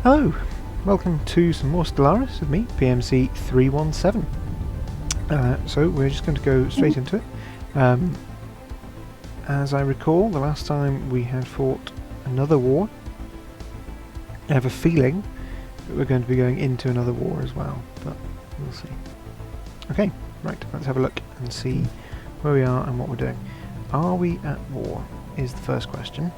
Hello, welcome to some more Stellaris with me, PMC 317. So we're just going to go straight into it. As I recall, the last time we had fought another war. I have a feeling that we're going to be going into another war as well, but we'll see. Okay, right, let's have a look and see where we are and what we're doing. Are we at war, is the first question.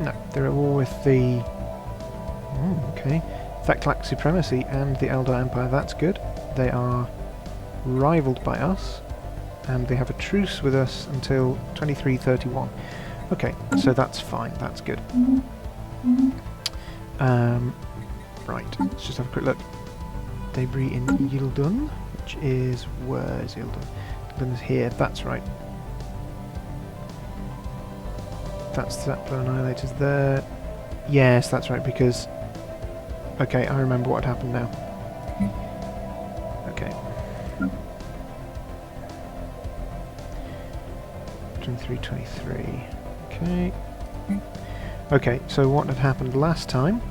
No, they're at war with the... okay. Theclac Supremacy and the Eldar Empire, that's good. They are rivaled by us, and they have a truce with us until 2331. Okay, so that's fine, that's good. Right, let's just have a quick look. Debris in Yildun, which is... where is Yildun? Yildun is here, that's right. That's the Zeppelin Annihilators there. Yes, that's right, because... okay, I remember what happened now. Okay. 2323. Okay. Okay, so what had happened last time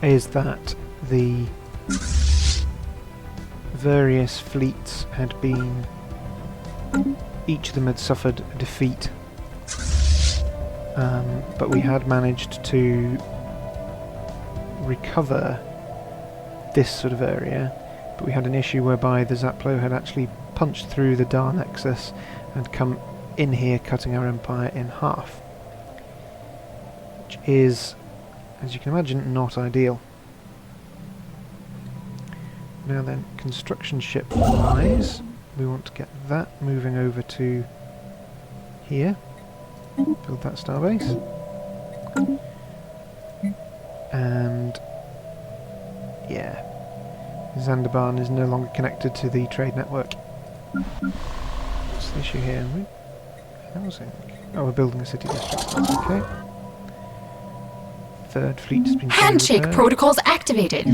is that the various fleets had been... each of them had suffered a defeat. But we had managed to recover this sort of area, but we had an issue whereby the Zaplo had actually punched through the Dar Nexus and come in here, cutting our empire in half, which is, as you can imagine, not ideal. Now then, construction ship wise, we want to get that moving over to here. Build that starbase. And yeah, Zandaban is no longer connected to the trade network. What's the issue here? Housing. Oh, we're building a city district. That's okay. Third fleet has been... handshake protocols activated.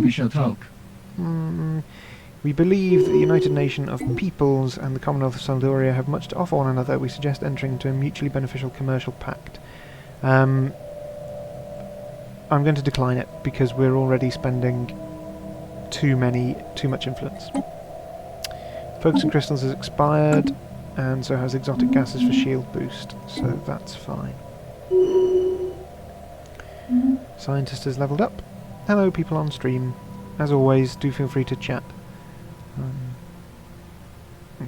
We believe that the United Nation of Peoples and the Commonwealth of Saldoria have much to offer one another. We suggest entering into a mutually beneficial commercial pact. I'm going to decline it because we're already spending too much influence. Focusing crystals has expired, and so has exotic gases for shield boost, so that's fine. Scientist has leveled up. Hello people on stream. As always, do feel free to chat.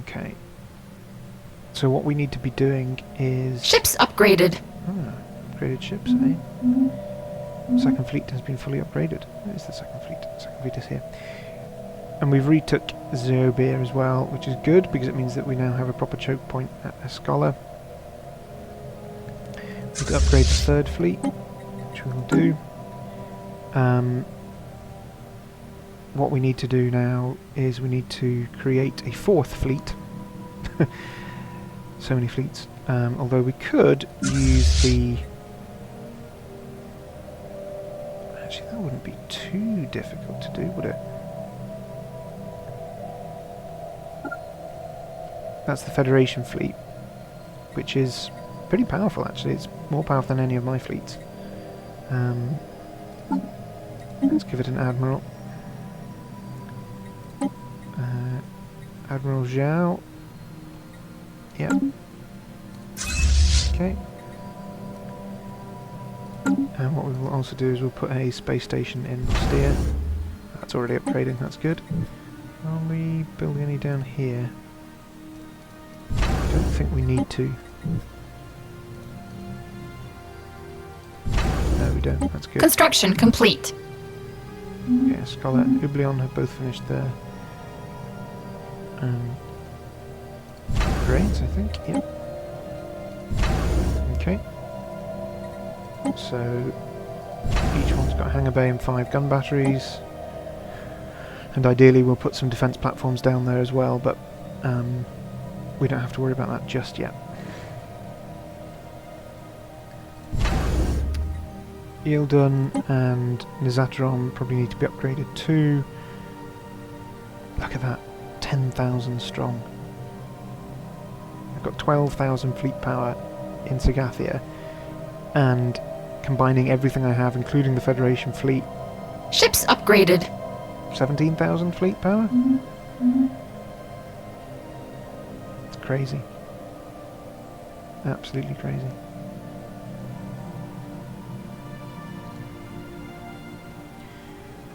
Okay. So what we need to be doing is... ships upgraded. Upgraded ships, eh? Second fleet has been fully upgraded. Where is the second fleet? Second fleet is here. And we've retook Zeobir as well, which is good because it means that we now have a proper choke point at Escola. We need to upgrade the third fleet, which we will do. What we need to do now is we need to create a fourth fleet. So many fleets. Although we could use the... actually, that wouldn't be too difficult to do, would it? That's the Federation fleet, which is pretty powerful actually. It's more powerful than any of my fleets. Let's give it an admiral. Admiral Zhao. Yep. Okay. And what we will also do is we'll put a space station in Steer. That's already upgrading, that's good. Are we building any down here? I don't think we need to. No, we don't, that's good. Construction complete. Yeah, Scholar and Ublion have both finished their upgrades, I think. Yep. Okay. So each one's got a hangar bay and 5 gun batteries, and ideally we'll put some defence platforms down there as well, but we don't have to worry about that just yet. Yildun and Nizatron probably need to be upgraded too. Look at that, 10,000 strong. I've got 12,000 fleet power in Sagathia, and combining everything I have, including the Federation fleet, Ships upgraded. 17,000 fleet power? It's crazy. Absolutely crazy.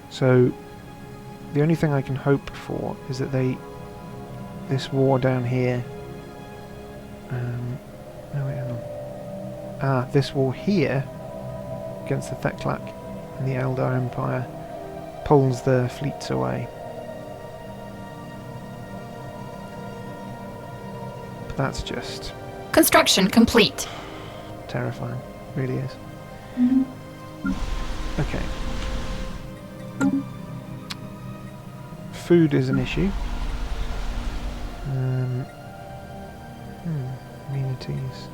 So, the only thing I can hope for is that this war down here... no, wait, hang on. This war here, against the Theclac and the Eldar Empire, pulls the fleets away. But that's just Construction complete. terrifying. Really is. Okay. Food is an issue. Amenities.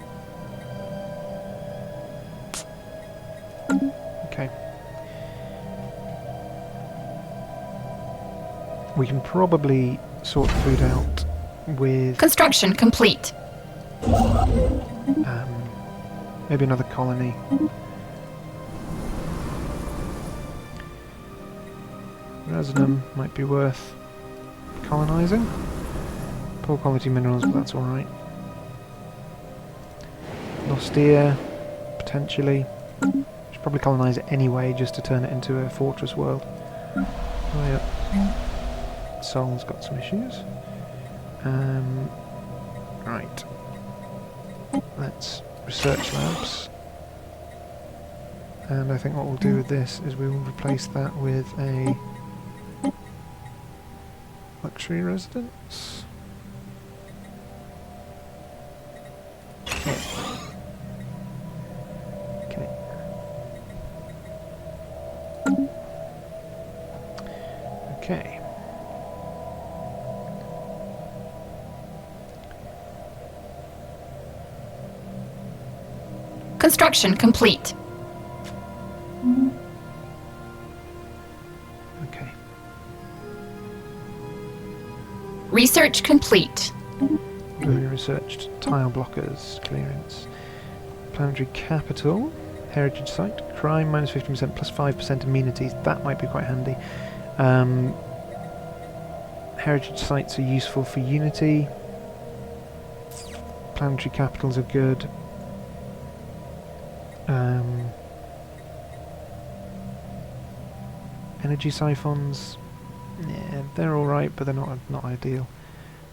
Okay. We can probably sort the food out with Construction complete. maybe another colony. Resonum might be worth colonising. Poor quality minerals, but that's alright. Nostia, potentially. Should probably colonise it anyway, just to turn it into a fortress world. Oh yeah. Sol's got some issues. Right. Let's research labs. And I think what we'll do with this is we will replace that with a luxury residence. Okay. Okay. Construction complete. Okay. Research complete. Newly researched tile blockers clearance. Planetary capital. Heritage site. Crime minus 50% plus 5% amenities. That might be quite handy. Heritage sites are useful for Unity. Planetary capitals are good. Energy siphons, yeah, they're alright, but they're not ideal.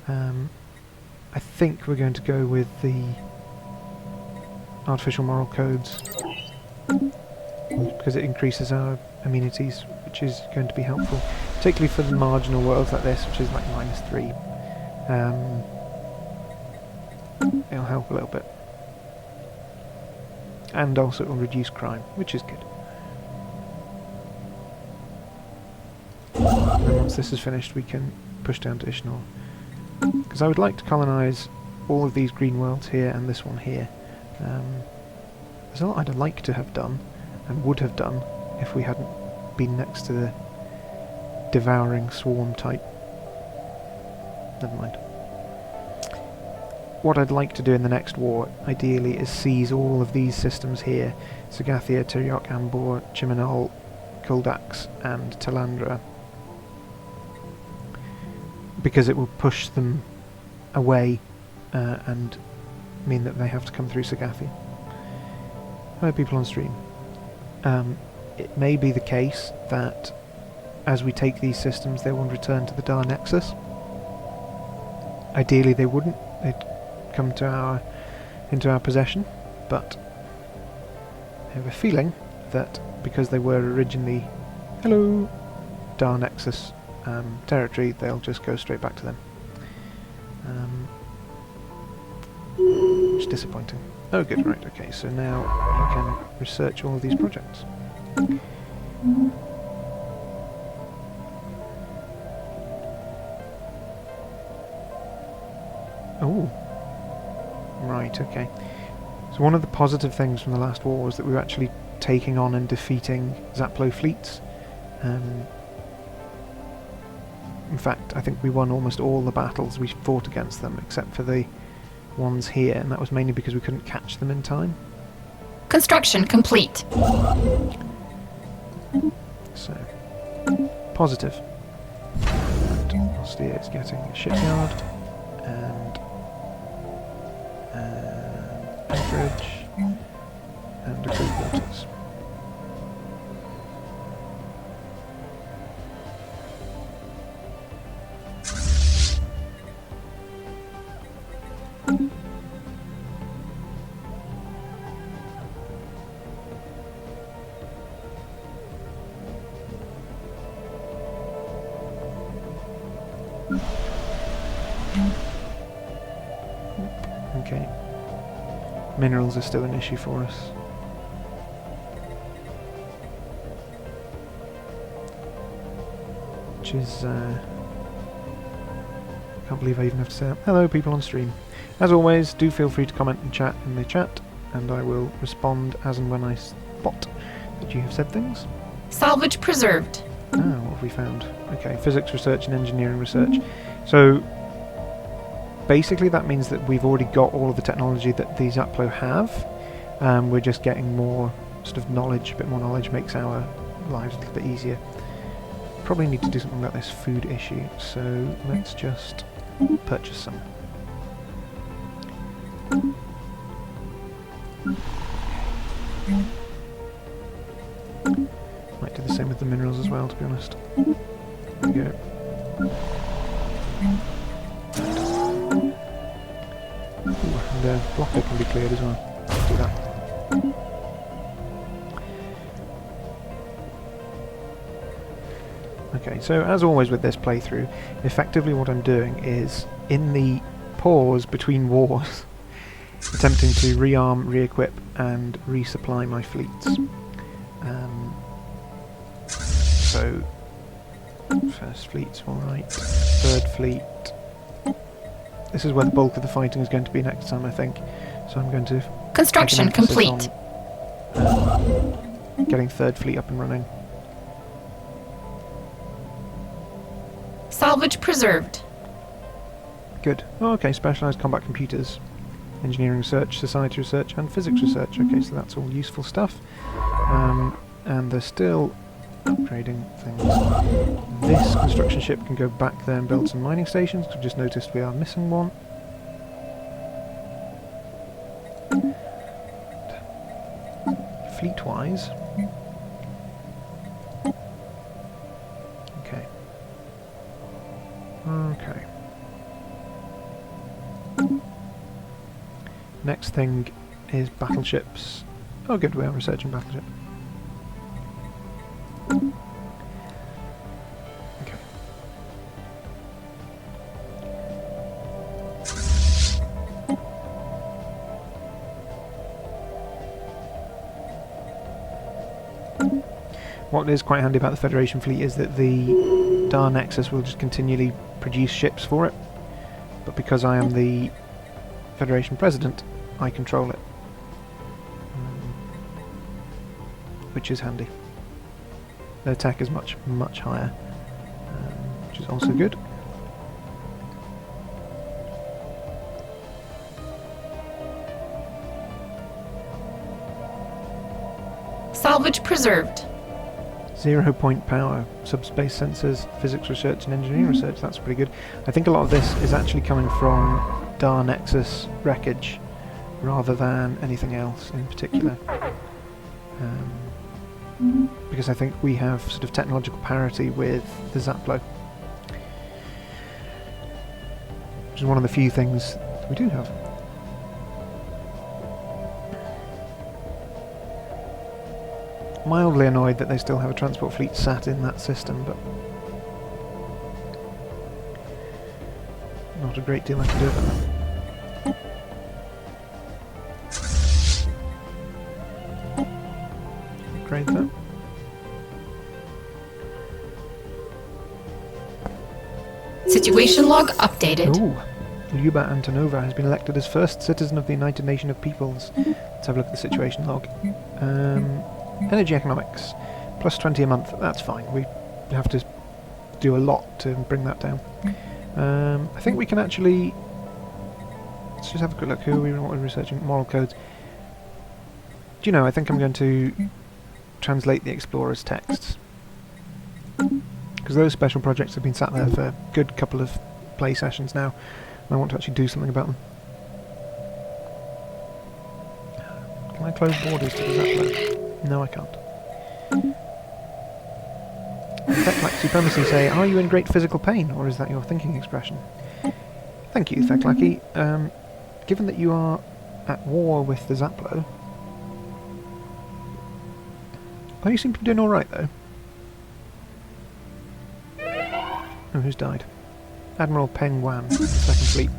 I think we're going to go with the artificial moral codes because it increases our amenities, which is going to be helpful, particularly for the marginal worlds like this, which is like -3. It'll help a little bit. And also it will reduce crime, which is good. And once this is finished we can push down to Ishnor. Because I would like to colonise all of these green worlds here and this one here. There's a lot I'd like to have done, and would have done, if we hadn't been next to the devouring swarm type. Never mind. What I'd like to do in the next war, ideally, is seize all of these systems here. Sagathia, Teriok, Ambor, Chiminol, Kuldax and Talandra. Because it will push them away and mean that they have to come through Sagathia. Hello people on stream. It may be the case that as we take these systems they will return to the Dar Nexus. Ideally they wouldn't. They'd come into our possession, but I have a feeling that because they were originally Dar Nexus territory, they'll just go straight back to them. Which is disappointing. Oh good, right, okay, so now you can research all of these projects. Oh, right, okay. So one of the positive things from the last war was that we were actually taking on and defeating Zaplo fleets. In fact, I think we won almost all the battles we fought against them, except for the ones here, and that was mainly because we couldn't catch them in time. Construction complete. So, positive. And Ostia is getting a shipyard, and anchorage, and a crew quarters. Okay. Minerals are still an issue for us. Which is, can't believe I even have to say that. Hello people on stream. As always, do feel free to comment and chat in the chat, and I will respond as and when I spot that you have said things. Salvage preserved. Ah, what have we found? Okay, physics research and engineering research. So, basically that means that we've already got all of the technology that these Uplo have. We're just getting more sort of knowledge, a bit more knowledge makes our lives a little bit easier. Probably need to do something about this food issue, so let's just purchase some. Might do the same with the minerals as well, to be honest. There we go. Ooh, and the blocker can be cleared as well. Let's do that. Okay, so as always with this playthrough, effectively what I'm doing is, in the pause between wars, attempting to rearm, re-equip and resupply my fleets. So, first fleet's alright, third fleet. This is where the bulk of the fighting is going to be next time, I think. So I'm going to Construction make an emphasis complete. on getting third fleet up and running. Salvage preserved. Good. Oh, okay, specialised combat computers. Engineering research, society research and physics research. Okay, so that's all useful stuff. And they're still upgrading things. This construction ship can go back there and build some mining stations. I've just noticed we are missing one. Fleet-wise. Okay. Okay. Next thing is battleships. Oh good, we are researching battleship. Okay. What is quite handy about the Federation fleet is that the Dar Nexus will just continually produce ships for it, but because I am the Federation President, I control it, which is handy. Their tech is much, much higher, which is also good. Salvage preserved. 0 point power, subspace sensors, physics research and engineering research, that's pretty good. I think a lot of this is actually coming from Dar Nexus wreckage, rather than anything else in particular. Because I think we have sort of technological parity with the Zaplo. Which is one of the few things we do have. Mildly annoyed that they still have a transport fleet sat in that system, but not a great deal I can do about that. Upgrade that. Situation log updated. Ooh, Luba Antonova has been elected as first citizen of the United Nation of Peoples. Let's have a look at the situation log. Energy economics, plus 20 a month, that's fine. We have to do a lot to bring that down. I think we can actually let's just have a quick look. Who are we? What are we researching? Moral codes. Do you know? I think I'm going to translate the explorers' texts, because those special projects have been sat there for a good couple of play sessions now, and I want to actually do something about them. Can I close borders to the Zeppelin? No, I can't. Theclac Supremacy say, are you in great physical pain, or is that your thinking expression? Thank you, Theclaki. Given that you are at war with the Zaplo... Oh, you seem to be doing alright, though. Oh, who's died? Admiral Peng Wan, 2nd Fleet.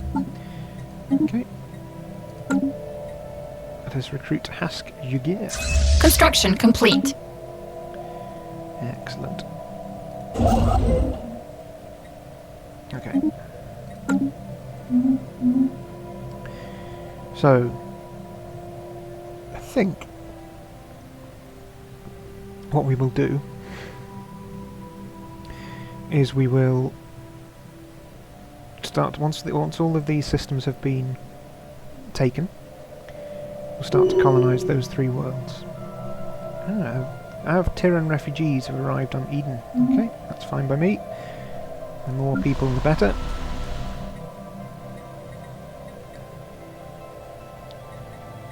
Okay. Let us recruit Hask Yugir. Construction complete. Excellent. Okay. So, I think what we will do is we will start once all of these systems have been taken. We'll start to colonise those 3 worlds. Our Tyran refugees have arrived on Eden. Okay, that's fine by me. The more people, the better.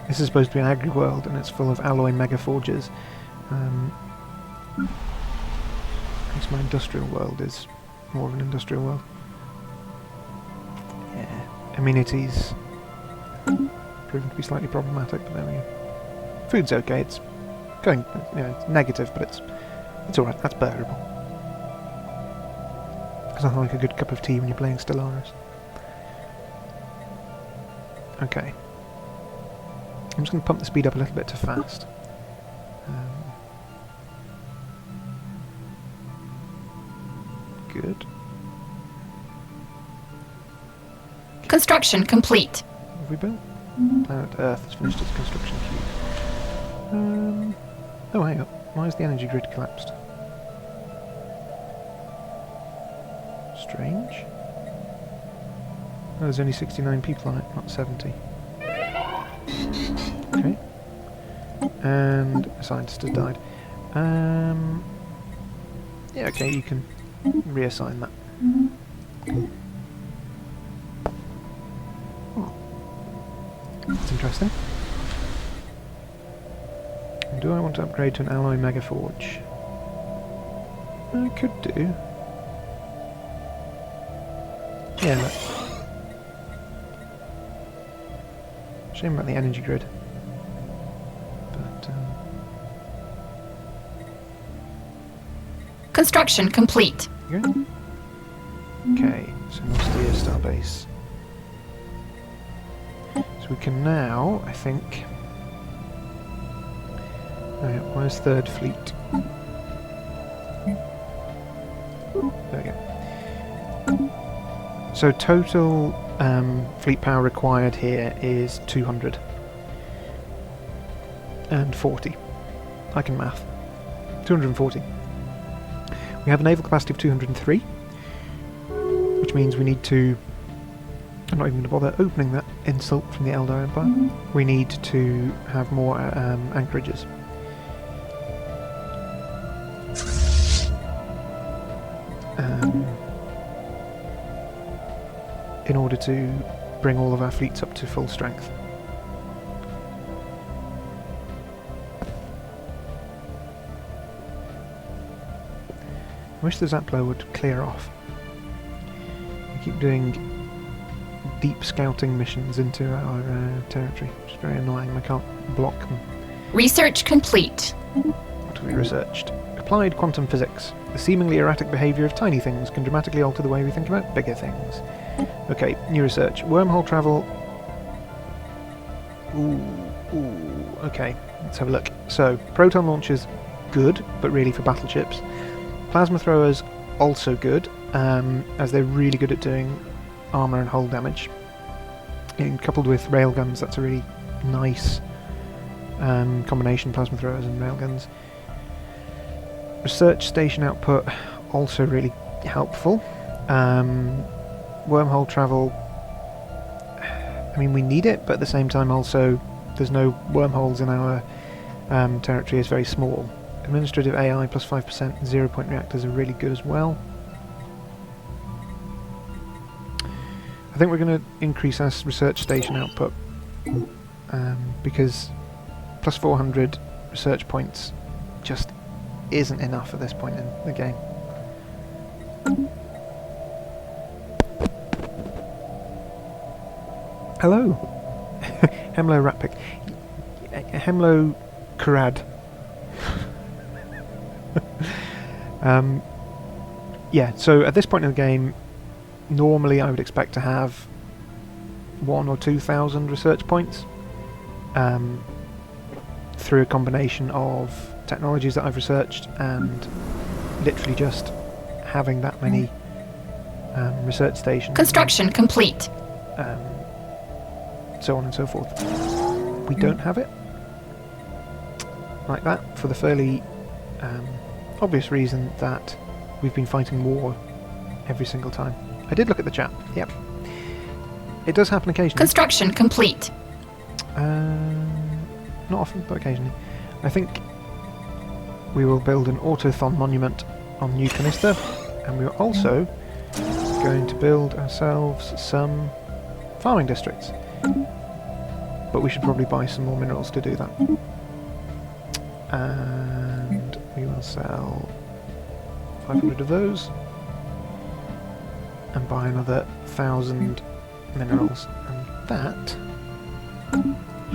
This is supposed to be an agri-world, and it's full of alloy megaforges. At least my industrial world is more of an industrial world. Yeah, amenities proven to be slightly problematic, but there we go. Food's okay. It's going, it's negative, but it's all right. That's bearable. There's nothing like a good cup of tea when you're playing Stellaris. Okay. I'm just going to pump the speed up a little bit too fast. Good. Construction complete. Have we built? Planet Earth has finished its construction queues. Oh, hang on. Why is the energy grid collapsed? Strange. Oh, there's only 69 people on it, not 70. Okay. And a scientist has died. Yeah, okay, you can reassign that. Oh. That's interesting. Do I want to upgrade to an alloy megaforge? I could do. Yeah, shame about the energy grid. But, Construction complete. Good. Okay, so Nostia Starbase. So we can now, I think... where's 3rd Fleet? There we go. So total fleet power required here is 240. I can math. 240. We have a naval capacity of 203, which means we need to... I'm not even going to bother opening that insult from the Eldar Empire. We need to have more anchorages. In order to bring all of our fleets up to full strength. I wish the Zaplo would clear off. We keep doing deep scouting missions into our territory, which is very annoying. I can't block them. Research complete. What have we researched? Applied quantum physics. The seemingly erratic behaviour of tiny things can dramatically alter the way we think about bigger things. Okay, new research. Wormhole travel. Ooh, okay, let's have a look. So, proton launchers, good, but really for battleships. Plasma throwers, also good, as they're really good at doing armour and hull damage. And coupled with railguns, that's a really nice combination, plasma throwers and railguns. Research station output, also really helpful. Wormhole travel, I mean, we need it, but at the same time also there's no wormholes in our territory. Is very small. Administrative AI plus 5%, 0-point reactors are really good as well. I think we're going to increase our research station output because plus 400 research points just isn't enough at this point in the game. Hello! Hemlo Ratpick. Hemlo Karad. Yeah, so at this point in the game, normally I would expect to have 1,000 or 2,000 research points through a combination of technologies that I've researched and literally just having that many research stations. Construction complete. So on and so forth. We don't have it like that for the fairly obvious reason that we've been fighting war every single time. I did look at the chat. Yep. It does happen occasionally. Construction complete. Not often, but occasionally. I think we will build an autothon monument on New Canista, and we're also going to build ourselves some farming districts. But we should probably buy some more minerals to do that. And we will sell 500 of those and buy another 1,000 minerals, and that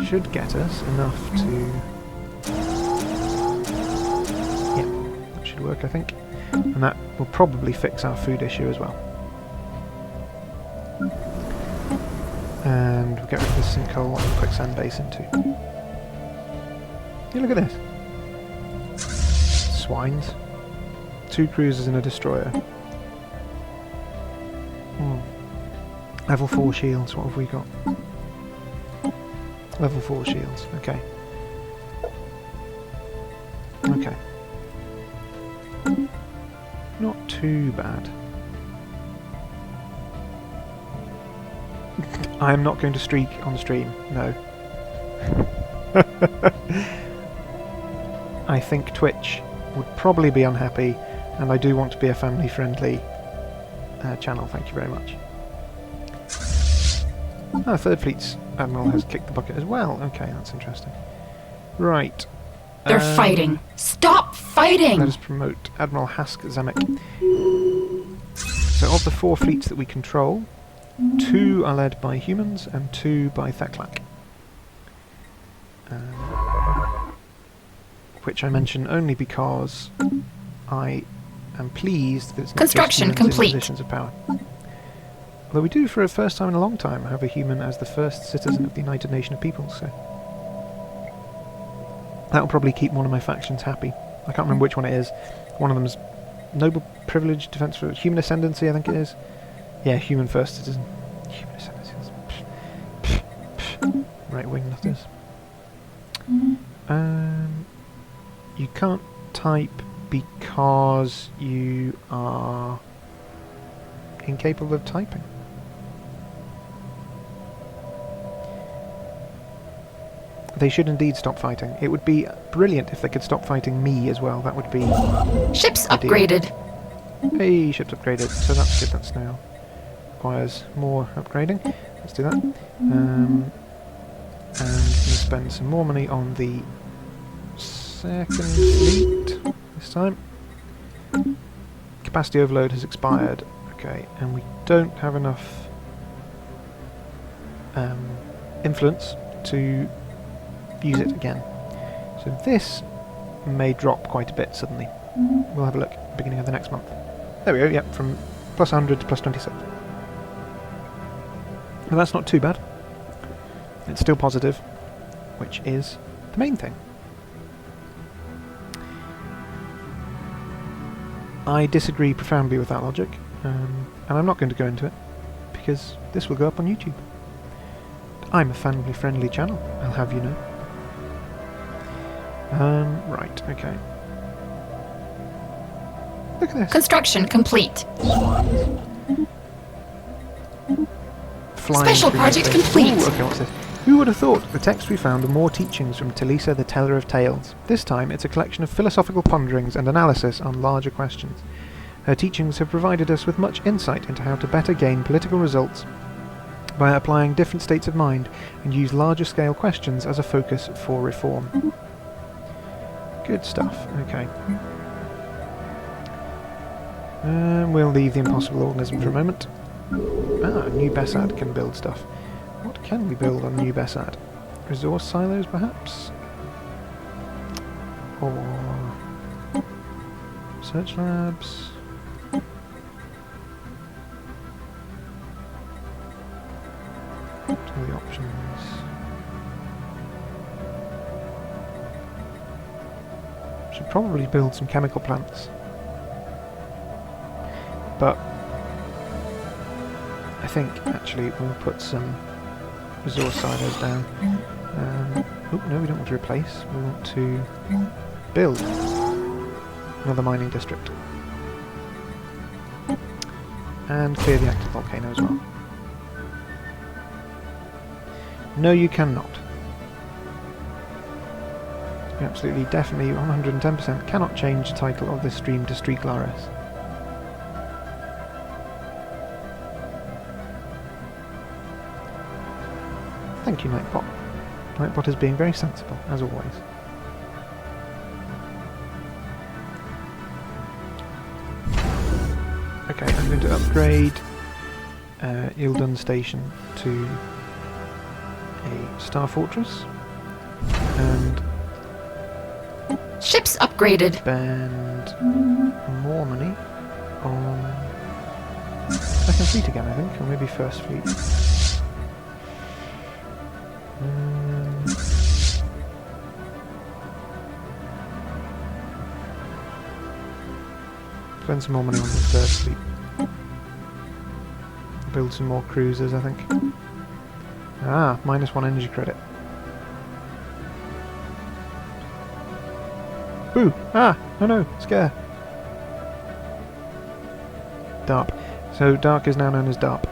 should get us enough to... yeah, that should work, I think. And that will probably fix our food issue as well. And we'll get rid of this sinkhole and quicksand basin too. Yeah, look at this. Swines. 2 cruisers and a destroyer. Level 4 shields, what have we got? Level 4 shields, okay. Okay. Not too bad. I am not going to streak on stream, no. I think Twitch would probably be unhappy, and I do want to be a family-friendly channel, thank you very much. Oh, Third Fleet's Admiral has kicked the bucket as well. Okay, that's interesting. Right. They're fighting. Stop fighting! Let us promote Admiral Hask Zamek. So of the 4 fleets that we control, 2 are led by humans and 2 by Theklak. Which I mention only because I am pleased that it's not Construction just humans complete. in positions of power. Although we do, for the first time in a long time, have a human as the first citizen of the United Nation of Peoples, so... that will probably keep one of my factions happy. I can't remember which one it is. One of them's Noble Privilege, Defense for Human Ascendancy, I think it is. Yeah, Human First Citizen. Human Ascendancy. Right-wing nutters. You can't type because you are incapable of typing. They should indeed stop fighting. It would be brilliant if they could stop fighting me as well. That would be Ships ideal. upgraded. Hey, ship's upgraded. So that's good. That's now requires more upgrading. Let's do that. And we'll spend some more money on the second fleet this time. Capacity overload has expired. Okay, and we don't have enough influence to use it again. So this may drop quite a bit suddenly. We'll have a look at the beginning of the next month. There we go, yep, from plus 100 to plus 27. Well, that's not too bad. It's still positive, which is the main thing. I disagree profoundly with that logic, and I'm not going to go into it, because this will go up on YouTube. I'm a family-friendly channel, I'll have you know. Right, okay. Look at this. Construction complete. flying Special through project space. complete. Ooh, okay, what's this? Who would have thought the text we found were more teachings from Talisa the Teller of Tales? This time it's a collection of philosophical ponderings and analysis on larger questions. Her teachings have provided us with much insight into how to better gain political results by applying different states of mind and use larger scale questions as a focus for reform. Good stuff, okay. We'll leave the impossible organism for a moment. Ah, New Besad can build stuff. What can we build on New Besad? Resource silos, perhaps? Or research labs? What are the options? Should probably build some chemical plants. But I think actually we'll put some resource silos down. Oh no, we don't want to replace. We want to build another mining district. And clear the active volcano as well. No, you cannot. You absolutely, definitely, 110% cannot change the title of this stream to Stellaris. Thank you, Nightbot. Nightbot is being very sensible, as always. Okay, I'm going to upgrade Yildon Station to a Star Fortress and Ships upgraded. spend more money on Second Fleet again, I think, or maybe First Fleet. Spend some more money on the Third Fleet. Build some more cruisers, I think. Ah, -1 energy credit. Ooh! Ah! Oh no! Scare! DARP. So Dark is now known as DARP.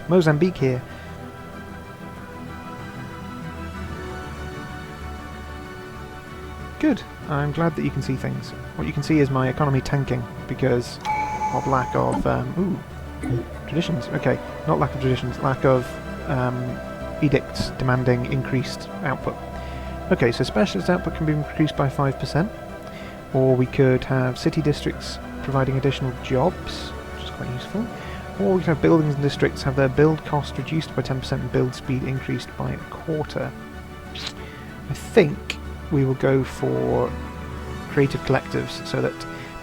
Mozambique here. Good. I'm glad that you can see things. What you can see is my economy tanking because of lack of traditions. Okay, not lack of traditions, lack of edicts demanding increased output. Okay, so specialist output can be increased by 5%, or we could have city districts providing additional jobs, which is quite useful, or we could have buildings and districts have their build cost reduced by 10% and build speed increased by a quarter. I think we will go for creative collectives, so that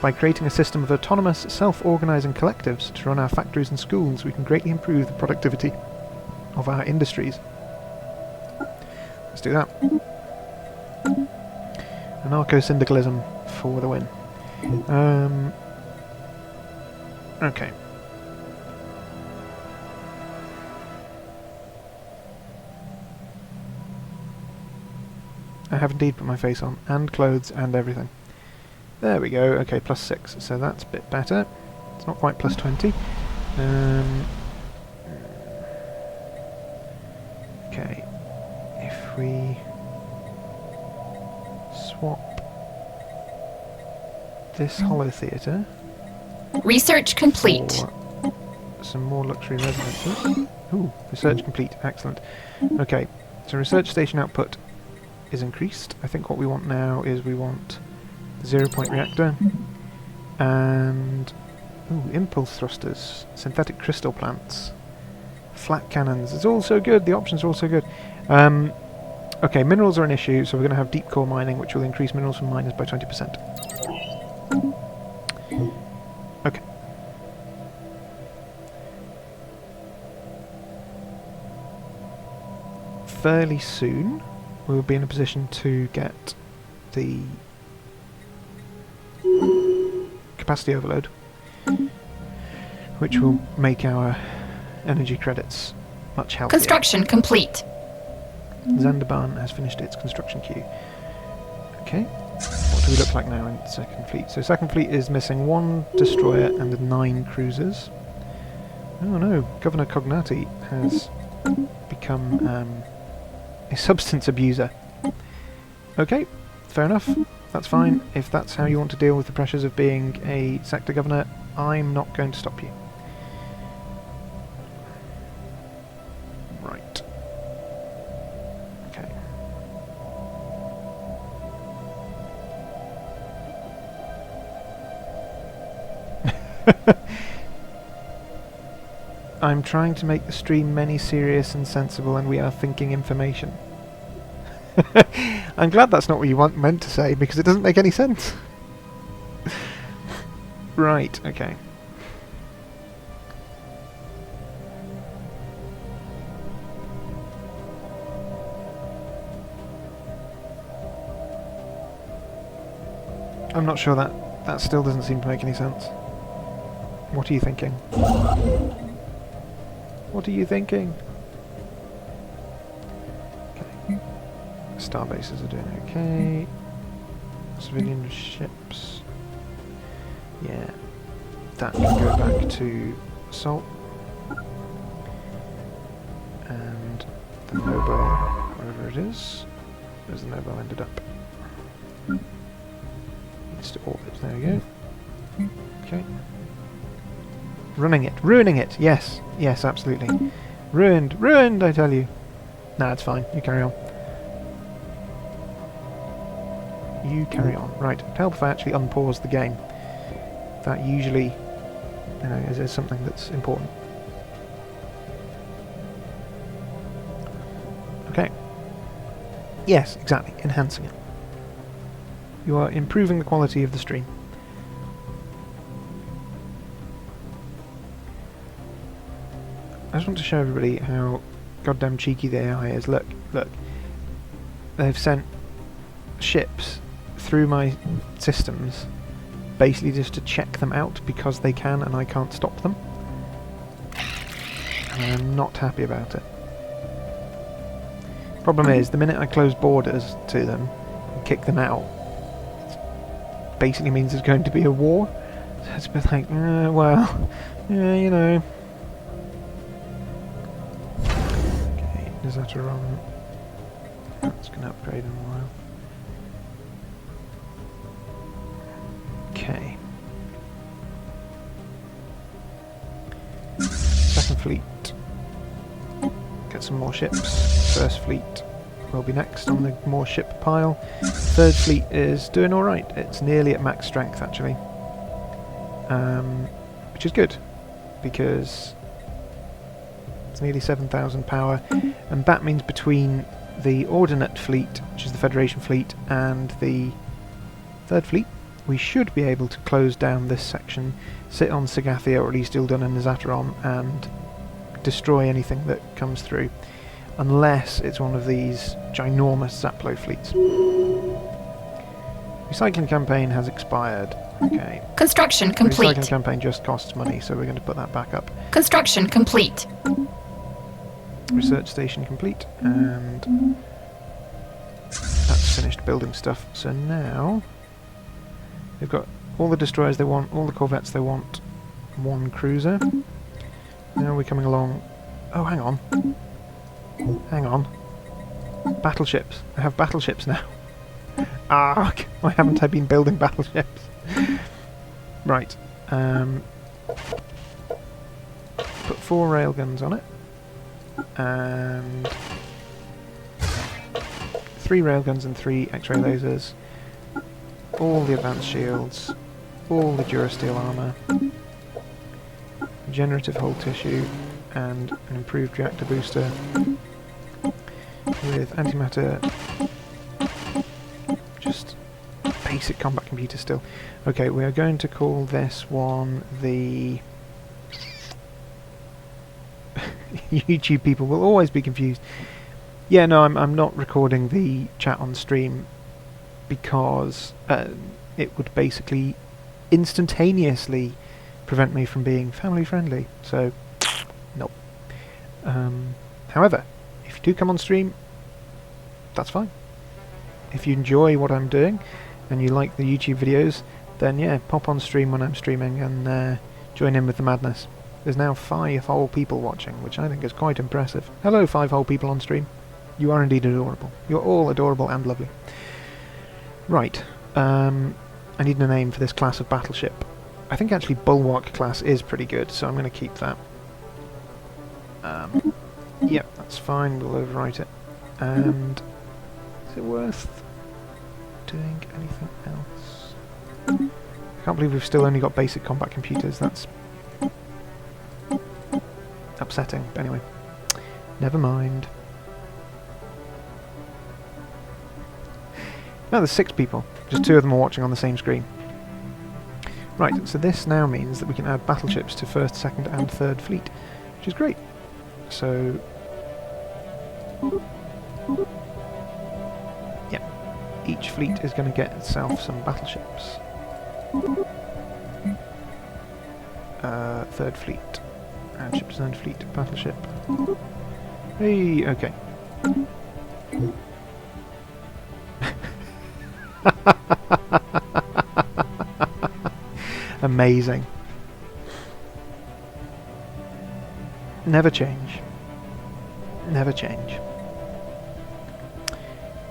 by creating a system of autonomous, self-organising collectives to run our factories and schools, we can greatly improve the productivity of our industries. Let's do that. Anarcho-syndicalism for the win. Okay. I have indeed put my face on, and clothes, and everything. There we go, okay, +6, so that's a bit better. It's not quite +20. Okay, if we swap this Hollow Theatre Research complete. for some more luxury residences. Ooh, research complete, excellent. Okay, so research station output is increased. I think what we want now is we want the 0-point reactor and impulse thrusters, synthetic crystal plants, flat cannons. It's all so good. The options are all so good. Okay, minerals are an issue, so we're going to have deep core mining, which will increase minerals from miners by 20%. Okay. Fairly soon we will be in a position to get the capacity overload, which will make our energy credits much healthier. Construction complete. Zandaban has finished its construction queue. Okay. What do we look like now in second fleet? So second fleet is missing 1 destroyer and 9 cruisers. Oh no, Governor Cognati has become a substance abuser. Okay, fair enough. That's fine. If that's how you want to deal with the pressures of being a sector governor, I'm not going to stop you. Right. Okay. I'm trying to make the stream many serious and sensible, and we are thinking information. I'm glad that's not what you meant to say, because it doesn't make any sense. Right, okay. I'm not sure that still doesn't seem to make any sense. What are you thinking? What are you thinking? Okay. Star bases are doing okay. Civilian ships. Yeah. That can go back to assault. And the Nobel, wherever it is. Where's the Nobel ended up? Needs to orbit. There we go. Okay. Running it. Ruining it! Yes. Yes, absolutely. Ruined! Ruined, I tell you! Nah, it's fine. You carry on. You carry on. Right. To help if I actually unpause the game. That usually, you know, is something that's important. Okay. Yes, exactly. Enhancing it. You are improving the quality of the stream. I just want to show everybody how goddamn cheeky the AI is. Look, look. They've sent ships through my systems basically just to check them out because they can and I can't stop them. And I'm not happy about it. Problem is, the minute I close borders to them and kick them out, it basically means there's going to be a war. So it's a bit like, well, yeah, you know. Is that a wrong? That's going to upgrade in a while. Okay. Second fleet. Get some more ships. First fleet will be next on the more ship pile. Third fleet is doing alright. It's nearly at max strength actually. Which is good because it's nearly 7,000 power, and that means between the Ordinate fleet, which is the Federation fleet, and the Third fleet, we should be able to close down this section, sit on Sagathia, or at least Ildan and Nizataron, and destroy anything that comes through, unless it's one of these ginormous Zaplo fleets. Recycling campaign has expired. Okay. Construction The complete. recycling campaign just costs money, so we're going to put that back up. Construction complete. Research station complete, and that's finished building stuff. So now they've got all the destroyers they want, all the corvettes they want, one cruiser. Now we're coming along. Oh, hang on. Hang on. Battleships. I have battleships now. Ah, why haven't I been building battleships? Right. Put 4 railguns on it. And 3 railguns and 3 X-ray lasers. All the advanced shields. All the Durasteel armour. Regenerative hull tissue. And an improved reactor booster. With antimatter. Just basic combat computer still. Okay, we are going to call this one the... YouTube people will always be confused. Yeah, no, I'm not recording the chat on stream because it would basically instantaneously prevent me from being family friendly. So, no. However, if you do come on stream, that's fine. If you enjoy what I'm doing and you like the YouTube videos, then yeah, pop on stream when I'm streaming and join in with the madness. There's now 5 whole people watching, which I think is quite impressive. Hello 5 whole people on stream. You are indeed adorable. You're all adorable and lovely. Right, I need a name for this class of battleship. I think actually Bulwark class is pretty good, so I'm going to keep that. Yep, that's fine, we'll overwrite it. And is it worth doing anything else? I can't believe we've still only got basic combat computers, that's upsetting, but anyway. Never mind. No, there's 6 people, just 2 of them are watching on the same screen. Right, so this now means that we can add battleships to 1st, 2nd and 3rd fleet, which is great. So, yeah, each fleet is going to get itself some battleships. 3rd fleet, and ship designed fleet, battleship. Hey, okay. Amazing. Never change. Never change.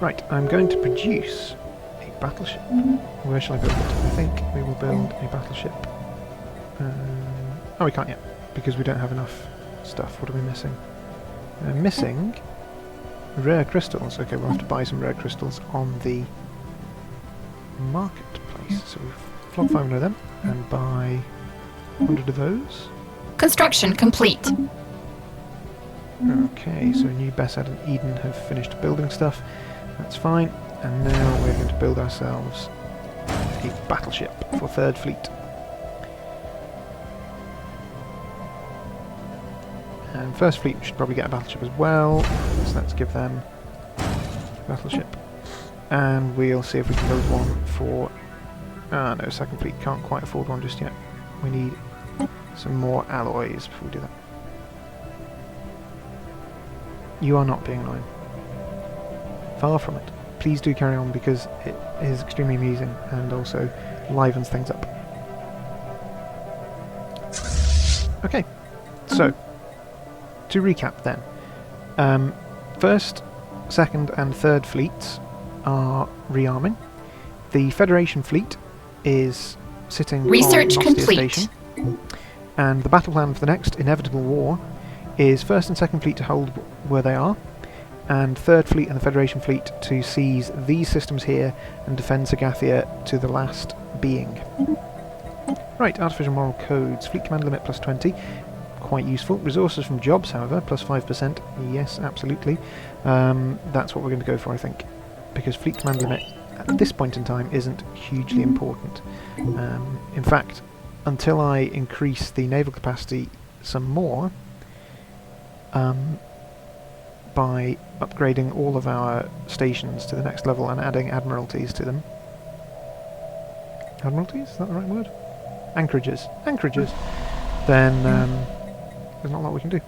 Right, I'm going to produce a battleship. Where shall I build it? I think we will build a battleship. Oh, we can't yet, because we don't have enough stuff. What are we missing? Missing rare crystals. Okay, we'll have to buy some rare crystals on the marketplace. So we've flog 500 of them and buy 100 of those. Construction complete. Okay, so New Bessad and Eden have finished building stuff. That's fine. And now we're going to build ourselves a battleship for 3rd Fleet. And 1st Fleet should probably get a battleship as well. So let's give them a battleship. And we'll see if we can build one for... Ah, no, 2nd Fleet can't quite afford one just yet. We need some more alloys before we do that. You are not being annoying. Far from it. Please do carry on because it is extremely amusing and also livens things up. Okay, so to recap then. 1st, 2nd and 3rd fleets are rearming. The Federation fleet is sitting Research on complete. Station, and the battle plan for the next inevitable war is 1st and 2nd fleet to hold where they are, and 3rd fleet and the Federation fleet to seize these systems here and defend Sagathia to the last being. Right, artificial moral codes. Fleet command limit plus 20. Quite useful. Resources from jobs, however, plus 5%. Yes, absolutely. That's what we're going to go for, I think. Because fleet command limit at this point in time isn't hugely important. In fact, until I increase the naval capacity some more, by upgrading all of our stations to the next level and adding admiralties to them. Admiralties? Is that the right word? Anchorages. Anchorages! Then there's not a lot we can do.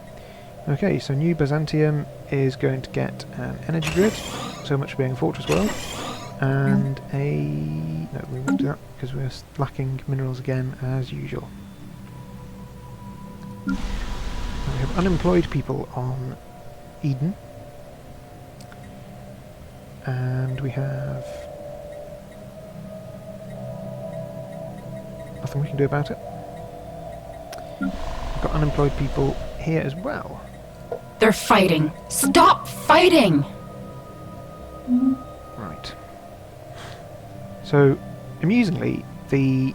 Okay, so New Byzantium is going to get an energy grid, so much for being a fortress world, and a... no, we won't do that because we're lacking minerals again as usual. We have unemployed people on Eden, and we have nothing we can do about it. We've got unemployed people here as well. They're fighting. Stop fighting! Right. So, amusingly, the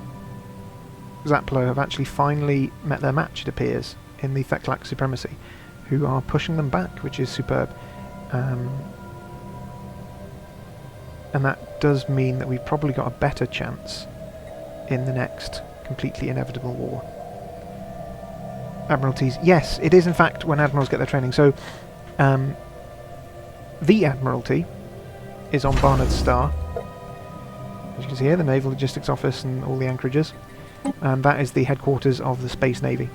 Zaplo have actually finally met their match, it appears, in the Theclac Supremacy, who are pushing them back, which is superb. And that does mean that we've probably got a better chance in the next completely inevitable war. Admiralties. Yes, it is in fact when admirals get their training. So, the Admiralty is on Barnard's Star. As you can see here, the Naval Logistics Office and all the anchorages. And that is the headquarters of the Space Navy.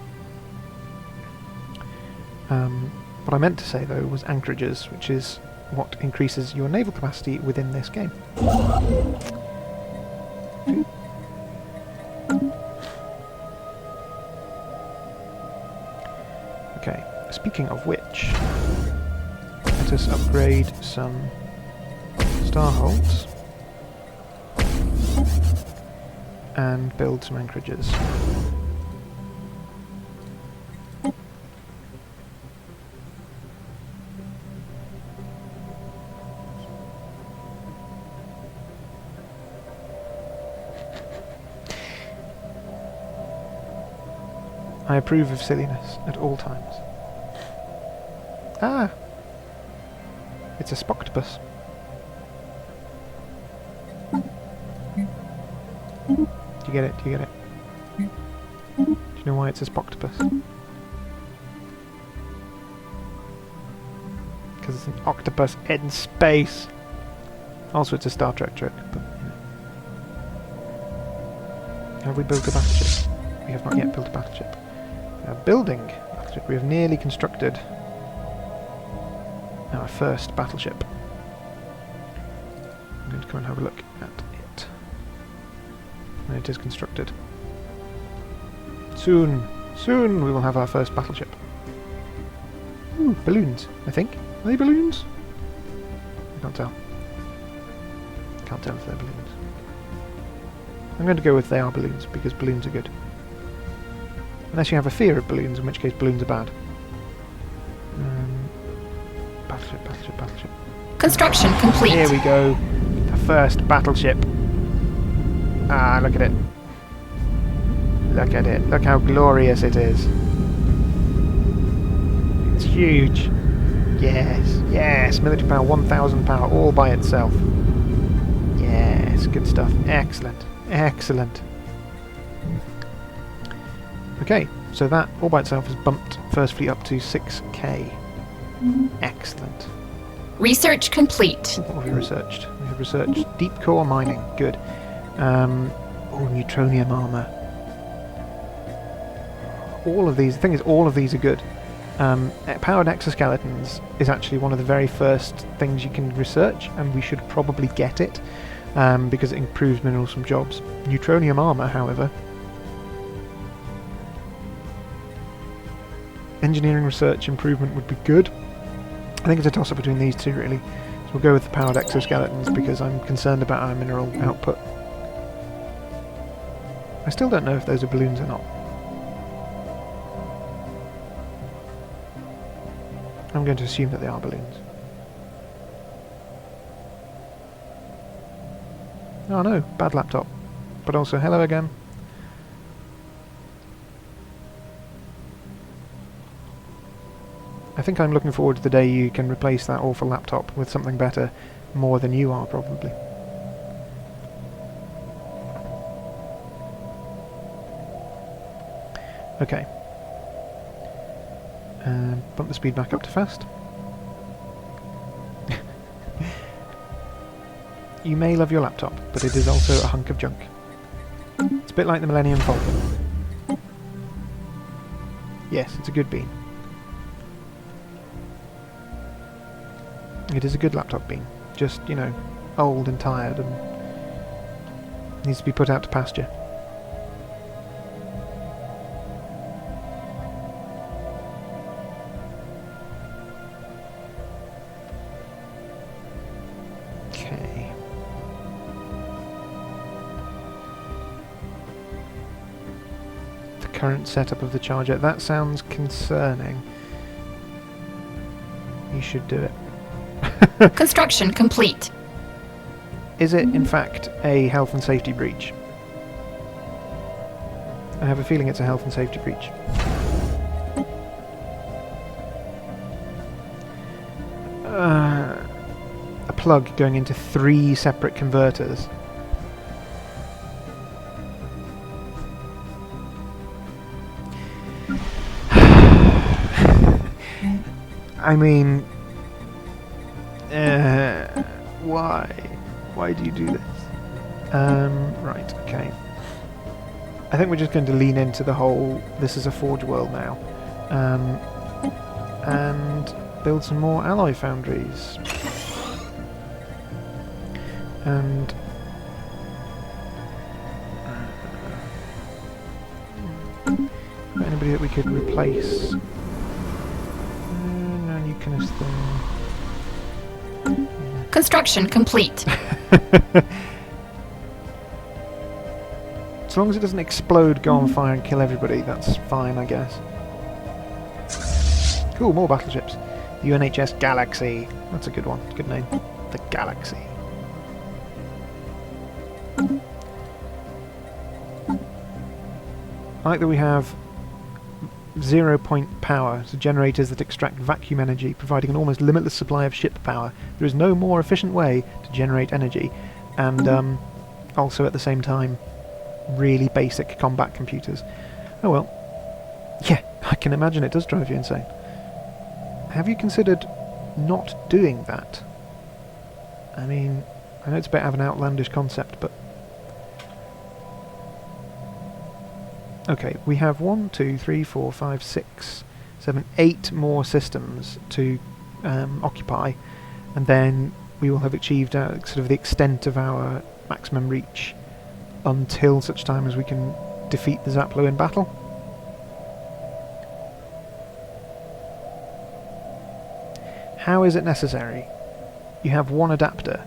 What I meant to say, though, was anchorages, which is what increases your naval capacity within this game. Okay, speaking of which, let us upgrade some starholds and build some anchorages. I approve of silliness at all times. Ah! It's a spoctopus. Do you get it? Do you get it? Do you know why it's a spoctopus? Because it's an octopus in space! Also, it's a Star Trek joke, but, you know. Have we built a battleship? We have not yet built a battleship. Building a battleship. We have nearly constructed our first battleship. I'm going to come and have a look at it. And it is constructed. Soon we will have our first battleship. Ooh, balloons, I think. Are they balloons? I can't tell. Can't tell if they're balloons. I'm going to go with they are balloons, because balloons are good. Unless you have a fear of balloons, in which case balloons are bad. Battleship, battleship, battleship. Construction complete. Here we go. The first battleship. Ah, look at it. Look at it. Look how glorious it is. It's huge. Yes, yes. Military power, 1,000 power, all by itself. Yes, good stuff. Excellent. Excellent. Okay, so that all by itself has bumped First Fleet up to 6k. Excellent. Research complete. What have we researched? We have researched deep core mining. Good. Oh, neutronium armor. All of these. The thing is, all of these are good. Powered exoskeletons is actually one of the very first things you can research, and we should probably get it because it improves minerals from jobs. Neutronium armor, however. Engineering research improvement would be good. I think it's a toss-up between these two, really. So we'll go with the powered exoskeletons because I'm concerned about our mineral output. I still don't know if those are balloons or not. I'm going to assume that they are balloons. Oh no, bad laptop. But also, hello again. I think I'm looking forward to the day you can replace that awful laptop with something better, more than you are, probably. Okay. Bump the speed back up to fast. You may love your laptop, but it is also a hunk of junk. It's a bit like the Millennium Falcon. Yes, it's a good bean. It is a good laptop bean. Just, you know, old and tired and needs to be put out to pasture. Okay. The current setup of the charger. That sounds concerning. You should do it. Construction complete. Is it, in fact, a health and safety breach? I have a feeling it's a health and safety breach. A plug going into 3 separate converters. I mean... why? Why do you do this? Right, okay. I think we're just going to lean into the whole, this is a Forge world now. And build some more alloy foundries. And Anybody that we could replace? No new canister. Construction complete. As long as it doesn't explode, go on fire and kill everybody, that's fine, I guess. Cool, more battleships. The UNHS Galaxy. That's a good one. Good name. The Galaxy. I like that we have 0-point power, so generators that extract vacuum energy, providing an almost limitless supply of ship power. There is no more efficient way to generate energy, and also at the same time, really basic combat computers. Oh well. Yeah, I can imagine it does drive you insane. Have you considered not doing that? I mean, I know it's a bit of an outlandish concept, but... Okay, we have 1, 2, 3, 4, 5, 6, 7, 8 more systems to occupy, and then we will have achieved sort of the extent of our maximum reach until such time as we can defeat the Zaplo in battle. How is it necessary? You have one adapter.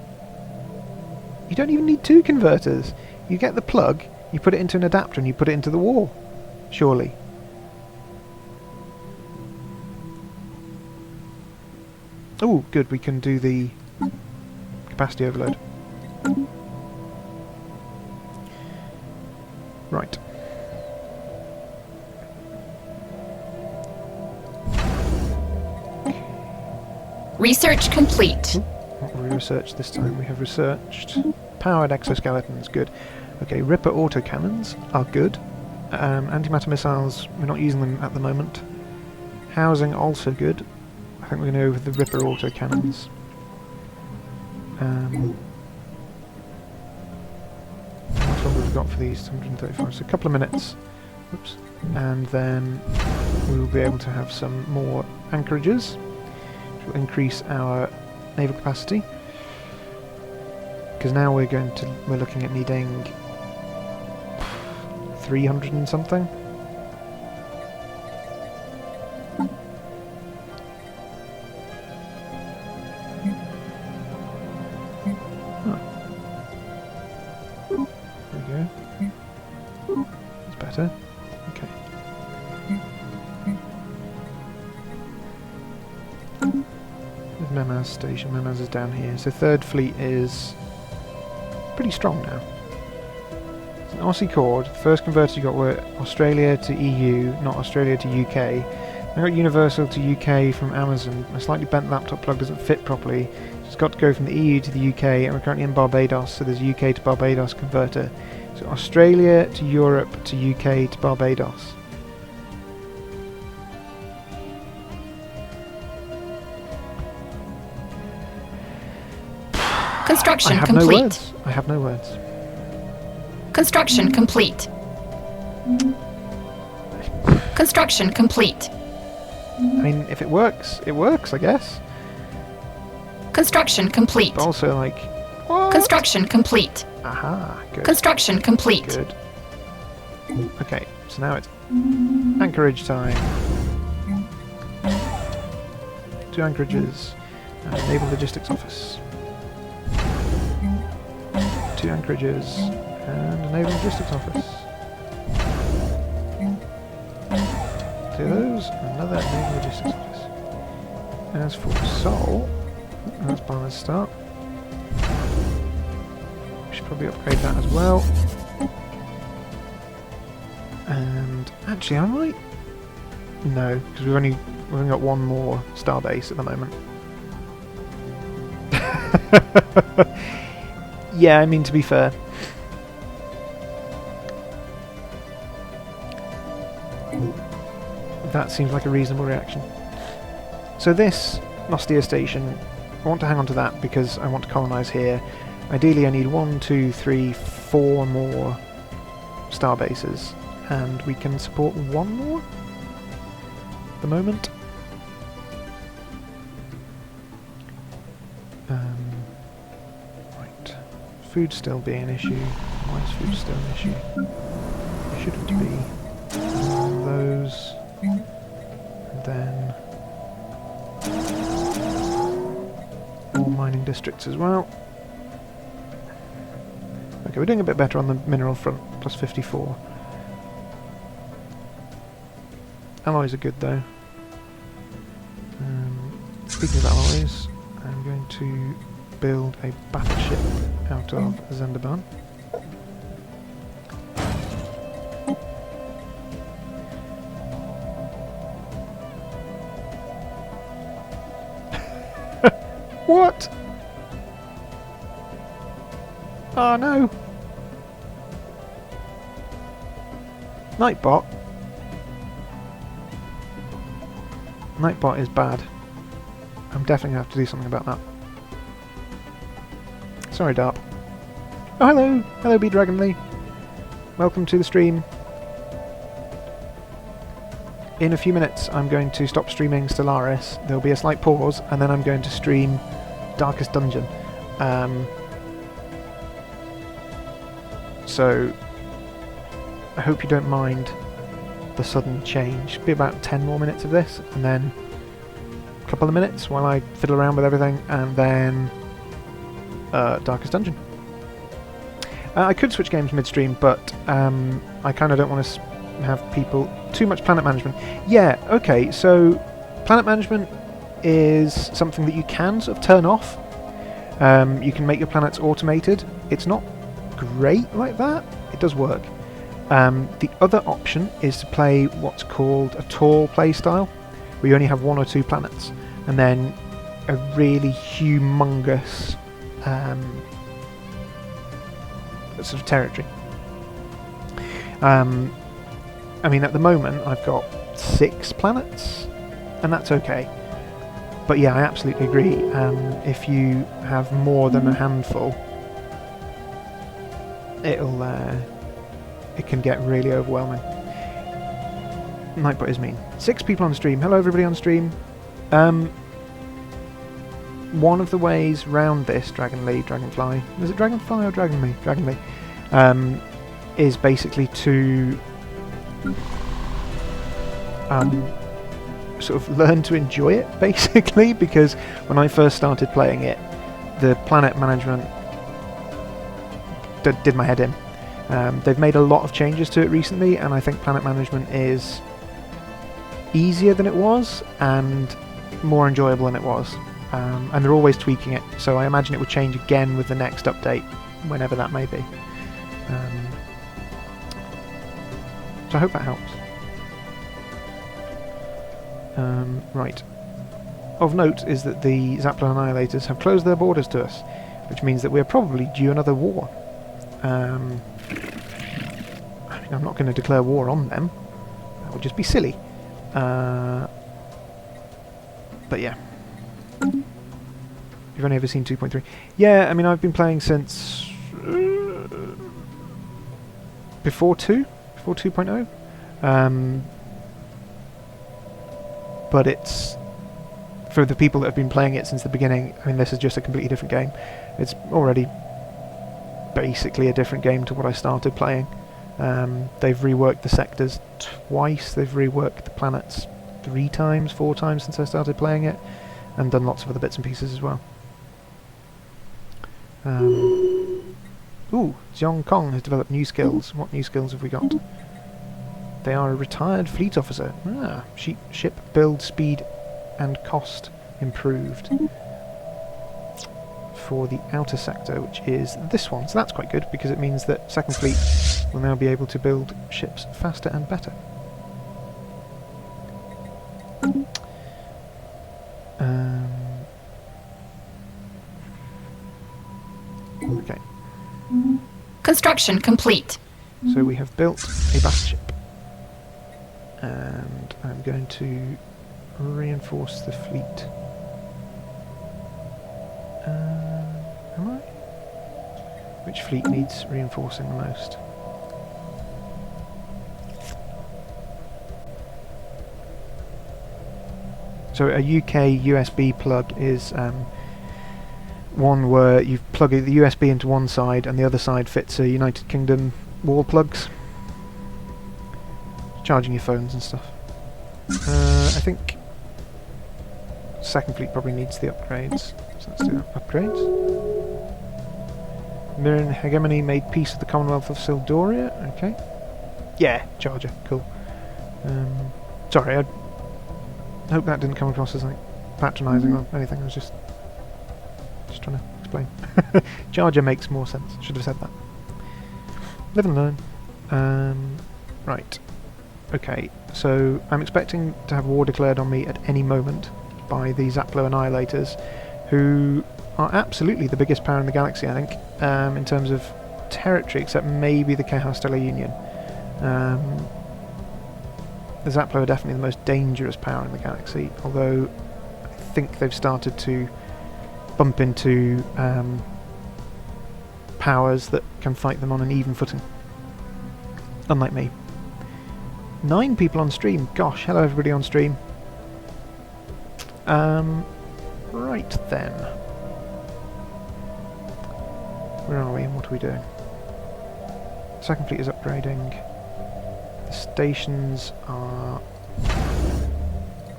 You don't even need 2 converters. You get the plug, you put it into an adapter and you put it into the wall. Surely. Oh, good, we can do the capacity overload. Right. Research complete. What have we researched this time? We have researched powered exoskeletons, good. Okay, Ripper autocannons are good. Antimatter missiles, we're not using them at the moment. Housing, also good. I think we're going to go with the Ripper autocannons. How much longer have we got for these? 135, so a couple of minutes. Oops. And then we will be able to have some more anchorages, which will increase our naval capacity. Because now we're looking at needing 300 and something. There we go. That's better. Okay. There's Memaz station. Memaz is down here. So third fleet is pretty strong now. It's an Aussie chord. First converters you got were Australia to EU, not Australia to UK. I got Universal to UK from Amazon. A slightly bent laptop plug doesn't fit properly. It's got to go from the EU to the UK, and we're currently in Barbados, so there's a UK to Barbados converter. So Australia to Europe to UK to Barbados. Construction I have complete. no words. I have no words. Construction complete. Construction complete. I mean, if it works, I guess. Construction complete. But also, like, what? Construction complete. Aha, good. Construction complete. Good. Okay, so now it's anchorage time. 2 anchorages and a naval logistics office. 2 anchorages and a naval logistics office. 2 of those, another naval logistics office. As for Seoul, that's by the start. We should probably upgrade that as well. And actually, I might. No, because we've only got 1 more starbase at the moment. Yeah, I mean, to be fair. That seems like a reasonable reaction. So this Nostia station, I want to hang on to that because I want to colonise here. Ideally I need 1, 2, 3, 4 more starbases, and we can support 1 more at the moment. Right. Food still being an issue. Why is food still an issue? It shouldn't be. Those. districts as well. Okay, we're doing a bit better on the mineral front, plus 54. Alloys are good though. Speaking of alloys, I'm going to build a battleship out of Zendaban. What? Oh no! Nightbot? Nightbot is bad. I'm definitely going to have to do something about that. Sorry, Darp. Oh, hello! Hello, B Dragonly. Welcome to the stream. In a few minutes, I'm going to stop streaming Stellaris. There'll be a slight pause, and then I'm going to stream Darkest Dungeon. So, I hope you don't mind the sudden change. Be about 10 more minutes of this, and then a couple of minutes while I fiddle around with everything, and then Darkest Dungeon. I could switch games midstream, but I kind of don't want to have people... Too much planet management. Yeah, okay, so planet management is something that you can sort of turn off. You can make your planets automated. It's not great like that. It does work. The other option is to play what's called a tall play style, where you only have 1 or 2 planets, and then a really humongous sort of territory. I mean, at the moment I've got 6 planets, and that's okay. But yeah, I absolutely agree. If you have more than a handful, it can get really overwhelming. Nightbot is mean. 6 people on stream. Hello everybody on stream. One of the ways round this, Dragonfly, is it Dragonfly or Dragonly? Is basically to sort of learn to enjoy it, basically, because when I first started playing it, the planet management did my head in. They've made a lot of changes to it recently, and I think planet management is easier than it was and more enjoyable than it was. And they're always tweaking it, so I imagine it would change again with the next update, whenever that may be. So I hope that helps. Right. Of note is that the Zaplan Annihilators have closed their borders to us, which means that we're probably due another war. I mean, I'm not going to declare war on them. That would just be silly. But yeah. You've only ever seen 2.3? Yeah, I mean, I've been playing since... before 2? Before 2.0? But it's... For the people that have been playing it since the beginning, I mean, this is just a completely different game. It's already basically a different game to what I started playing. They've reworked the sectors twice, they've reworked the planets 3 times, 4 times since I started playing it, and done lots of other bits and pieces as well. Ooh, Zhong Kong has developed new skills. What new skills have we got? They are a retired fleet officer. Ah, ship build speed and cost improved for the outer sector, which is this one. So that's quite good, because it means that Second Fleet will now be able to build ships faster and better. Okay. Construction complete. So we have built a battleship, and I'm going to reinforce the fleet. Am I? Which fleet needs reinforcing the most? So a UK USB plug is one where you plug the USB into one side and the other side fits a United Kingdom wall plugs. Charging your phones and stuff. I think Second Fleet probably needs the upgrades. So let's do that. Upgrades. Mirren Hegemony made peace with the Commonwealth of Sildoria. Okay. Yeah, Charger. Cool. Sorry, I hope that didn't come across as like patronising or anything. I was just trying to explain. Charger makes more sense. Should have said that. Live and learn. Right. Okay, so I'm expecting to have war declared on me at any moment by the Zaplo Annihilators, who are absolutely the biggest power in the galaxy, I think, in terms of territory, except maybe the Chaos Stellar Union. The Zaplo are definitely the most dangerous power in the galaxy, although I think they've started to bump into powers that can fight them on an even footing. Unlike me. 9 people on stream. Gosh, hello everybody on stream. Right then. Where are we and what are we doing? Second fleet is upgrading. The stations are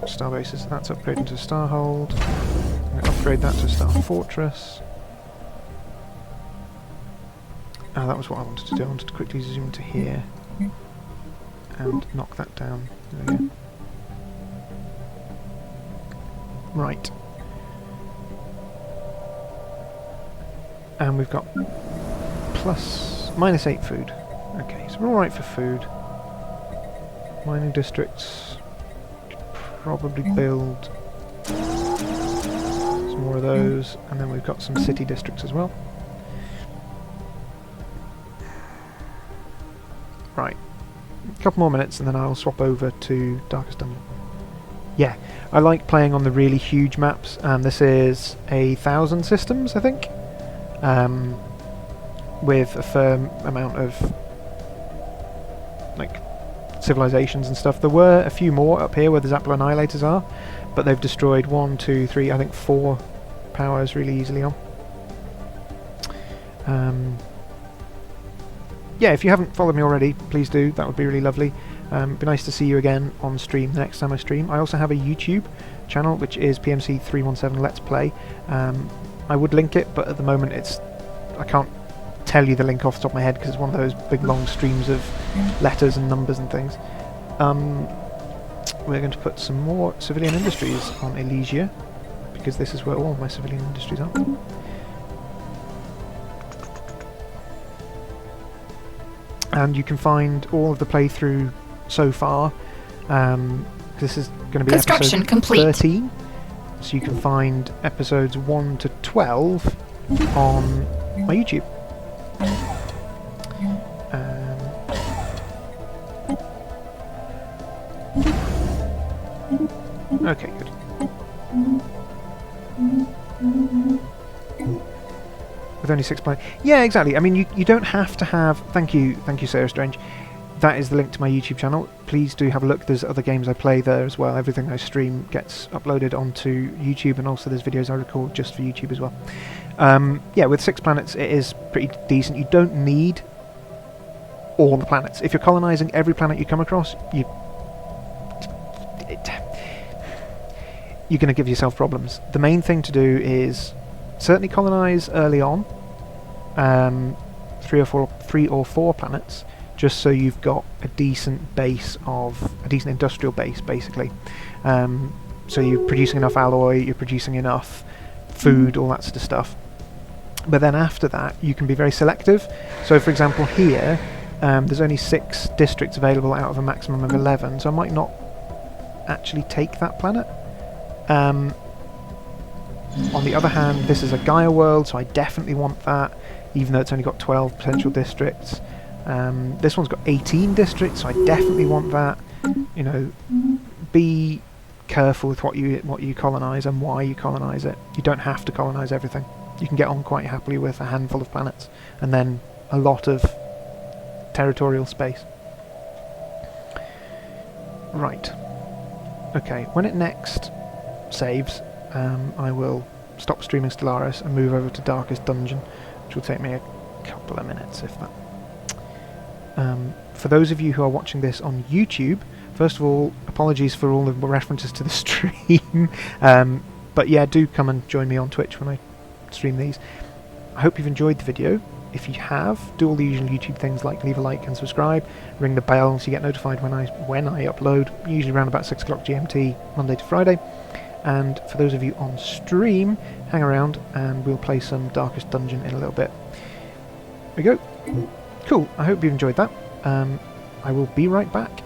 star bases. That's upgrading to Starhold. I'm going to upgrade that to Star Fortress. Ah, that was what I wanted to do. I wanted to quickly zoom into here and knock that down. There we go. Right. And we've got -8 food. Okay, so we're alright for food. Mining districts. Probably build some more of those. And then we've got some city districts as well. Right. A couple more minutes and then I'll swap over to Darkest Dungeon. Yeah, I like playing on the really huge maps. This is 1,000 systems, I think, with a firm amount of like civilizations and stuff. There were a few more up here where the Zaplo Annihilators are, but they've destroyed 1, 2, 3, I think 4 powers really easily on. Yeah, if you haven't followed me already, please do. That would be really lovely. It'd be nice to see you again on stream the next time I stream. I also have a YouTube channel, which is PMC317 Let's Play. I would link it, but at the moment I can't tell you the link off the top of my head because it's one of those big long streams of letters and numbers and things. We're going to put some more civilian industries on Elysia, because this is where all of my civilian industries are. And you can find all of the playthrough so far. This is going to be Construction episode complete. 13. So you can find episodes 1 to 12 on my YouTube. Okay, good. With only 6 players. Yeah, exactly. I mean, you don't have to have... Thank you, Sarah Strange. That is the link to my YouTube channel. Please do have a look. There's other games I play there as well. Everything I stream gets uploaded onto YouTube, and also there's videos I record just for YouTube as well. Yeah, with 6 planets, it is pretty decent. You don't need all the planets. If you're colonising every planet you come across, you're going to give yourself problems. The main thing to do is certainly colonise early on, 3 or 4 planets, just so you've got a decent industrial base, basically. So you're producing enough alloy, you're producing enough food, all that sort of stuff. But then after that, you can be very selective. So, for example, here, there's only 6 districts available out of a maximum of 11, so I might not actually take that planet. On the other hand, this is a Gaia world, so I definitely want that, even though it's only got 12 potential districts. This one's got 18 districts, so I definitely want that. You know, be careful with what you colonise and why you colonise it. You don't have to colonise everything. You can get on quite happily with a handful of planets, and then a lot of territorial space. Right. Okay, when it next saves, I will stop streaming Stellaris and move over to Darkest Dungeon, which will take me a couple of minutes, if that. For those of you who are watching this on YouTube, first of all, apologies for all the references to the stream. But yeah, do come and join me on Twitch when I stream these. I hope you've enjoyed the video. If you have, do all the usual YouTube things like leave a like and subscribe, ring the bell so you get notified when I upload, usually around about 6 o'clock GMT, Monday to Friday. And for those of you on stream, hang around and we'll play some Darkest Dungeon in a little bit. There we go. Cool, I hope you've enjoyed that. I will be right back.